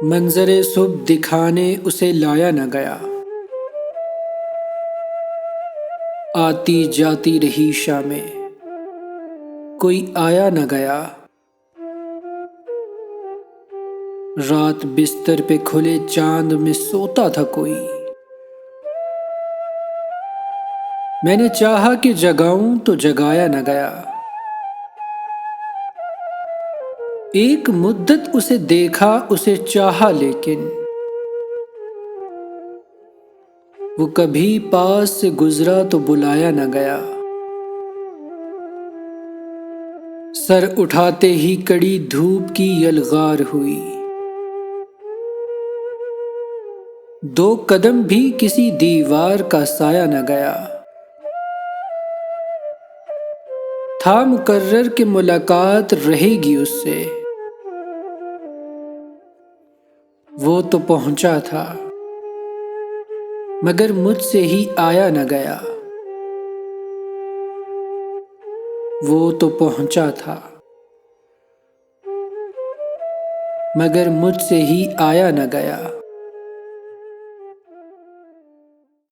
منظر صبح دکھانے اسے لایا نہ گیا، آتی جاتی رہی شامیں، کوئی آیا نہ گیا۔ رات بستر پہ کھلے چاند میں سوتا تھا کوئی، میں نے چاہا کہ جگاؤں تو جگایا نہ گیا۔ ایک مدت اسے دیکھا، اسے چاہا، لیکن وہ کبھی پاس سے گزرا تو بلایا نہ گیا۔ سر اٹھاتے ہی کڑی دھوپ کی یلغار ہوئی، 2 قدم بھی کسی دیوار کا سایہ نہ گیا۔ تھا مقرر کہ ملاقات رہے گی اس سے، وہ تو پہنچا تھا مگر مجھ سے ہی آیا نہ گیا۔ وہ تو پہنچا تھا مگر مجھ سے ہی آیا نہ گیا۔